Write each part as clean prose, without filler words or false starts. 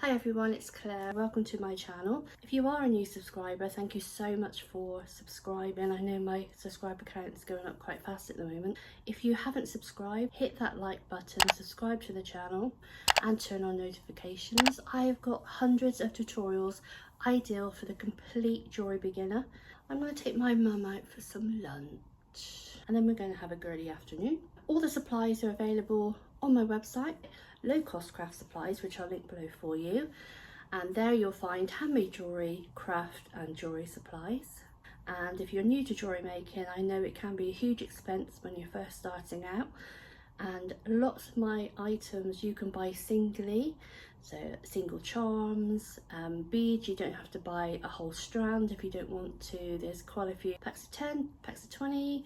Hi everyone, it's Claire. Welcome to my channel. If you are a new subscriber, thank you so much for subscribing. I know my subscriber count is going up quite fast at the moment. If you haven't subscribed, hit that like button, subscribe to the channel and turn on notifications. I have got hundreds of tutorials ideal for the complete jewellery beginner. I'm going to take my mum out for some lunch and then we're going to have a girly afternoon. All the supplies are available on my website, low cost craft supplies, which I'll link below for you, and there you'll find handmade jewellery, craft and jewellery supplies. And if you're new to jewellery making, I know it can be a huge expense when you're first starting out, and lots of my items you can buy singly, so single charms, beads. You don't have to buy a whole strand if you don't want to. There's quite a few packs of 10, packs of 20,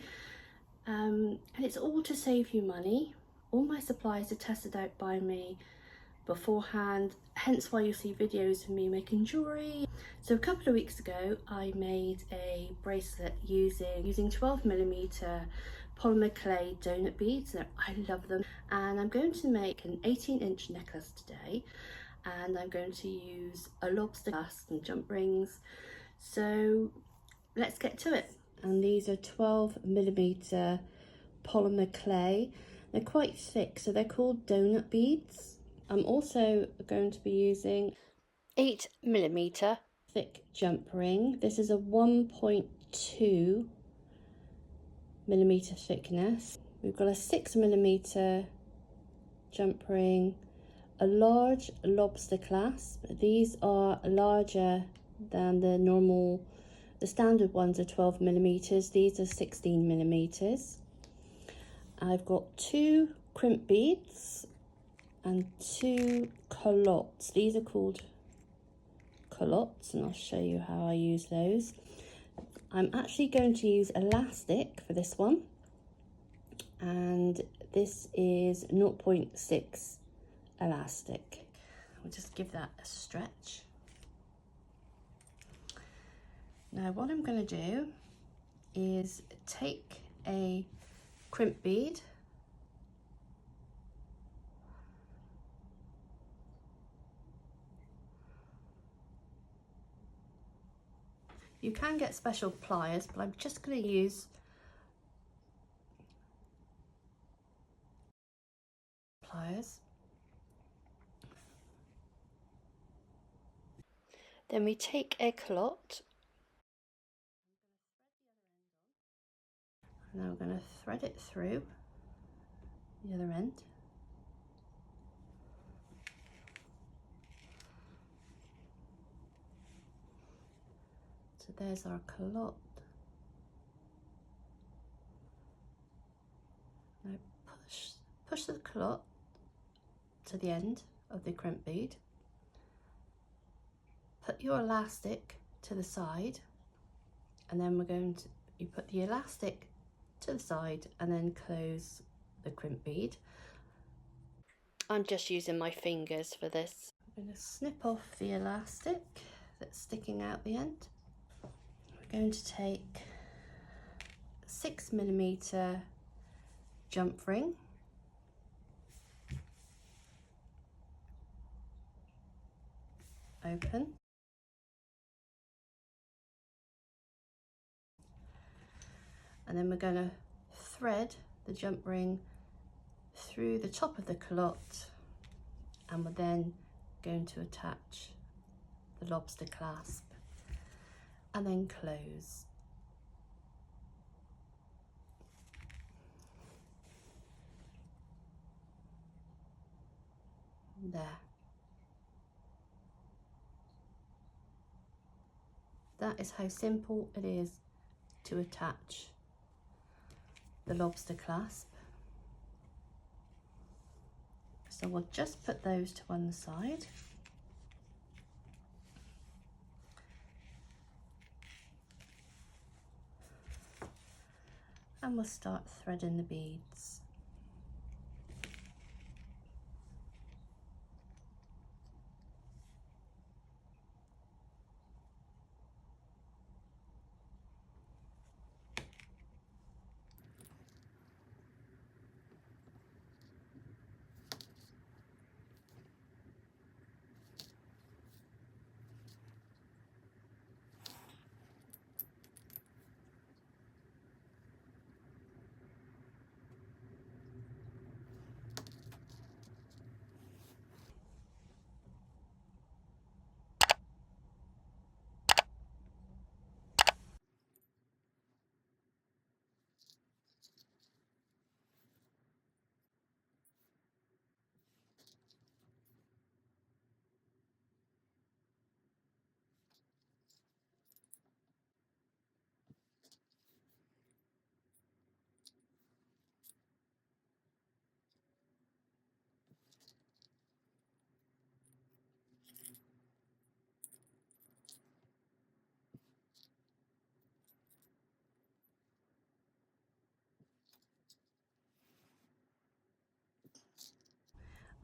and it's all to save you money. All my supplies are tested out by me beforehand, hence why you'll see videos of me making jewellery. So a couple of weeks ago I made a bracelet using 12mm polymer clay donut beads. Now, I love them, and I'm going to make an 18-inch necklace today, and I'm going to use a lobster clasp and jump rings. So let's get to it. And these are 12mm polymer clay. They're quite thick, so they're called donut beads. I'm also going to be using 8mm thick jump ring. This is a 1.2mm thickness. We've got a 6mm jump ring, a large lobster clasp. These are larger than the standard ones are 12mm. These are 16mm. I've got 2 crimp beads and 2 culottes. These are called culottes, and I'll show you how I use those. I'm actually going to use elastic for this one, and this is 0.6 elastic. I'll just give that a stretch. Now what I'm going to do is take a crimp bead, you can get special pliers, but I'm just going to use pliers. Then we take a culotte, and now we're going to thread it through the other end. So there's our culotte. Now push the culotte to the end of the crimp bead. Put your elastic to the side, and then you put the elastic to the side and then close the crimp bead. I'm just using my fingers for this. I'm going to snip off the elastic that's sticking out the end. We're going to take a 6mm jump ring, open, and then we're going to thread the jump ring through the top of the culotte, and we're then going to attach the lobster clasp and then close. There. That is how simple it is to attach the lobster clasp. So we'll just put those to one side. And we'll start threading the beads.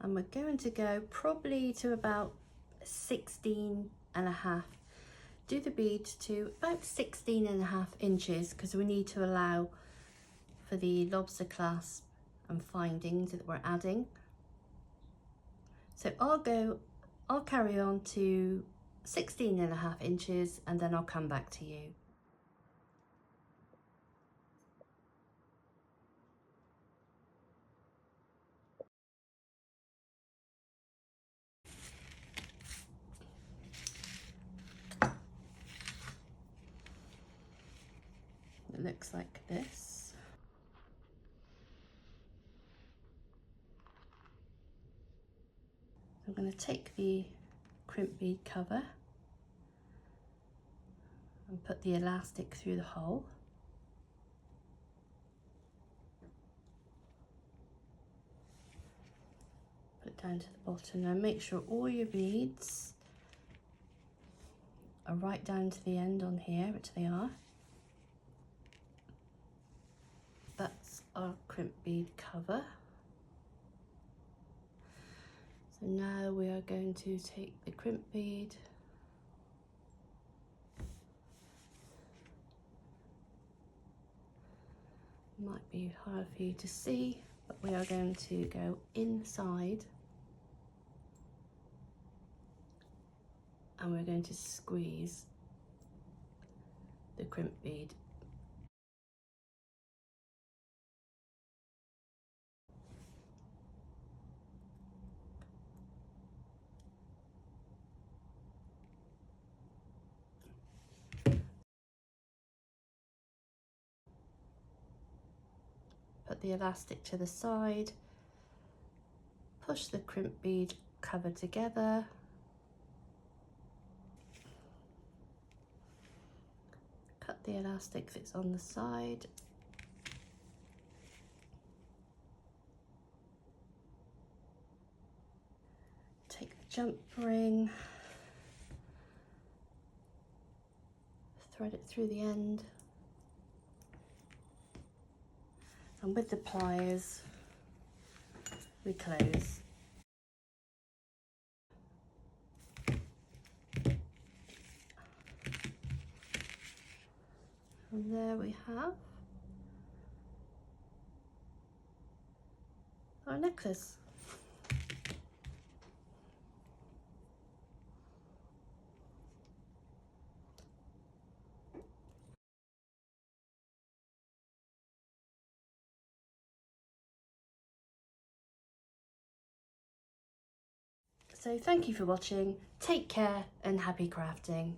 And we're going to go probably to about 16.5. Do the bead to about 16.5 inches because we need to allow for the lobster clasp and findings that we're adding. So I'll carry on to 16.5 inches and then I'll come back to you. It looks like this. I'm going to take the crimp bead cover and put the elastic through the hole. Put down to the bottom. Now make sure all your beads are right down to the end on here, which they are. That's our crimp bead cover. So now we are going to take the crimp bead might be hard for you to see, but we are going to go inside and we're going to squeeze the crimp bead. Put the elastic to the side, push the crimp bead cover together, cut the elastic that's on the side, take the jump ring, thread it through the end, and with the pliers we close. And there we have our necklace. So thank you for watching, take care and happy crafting.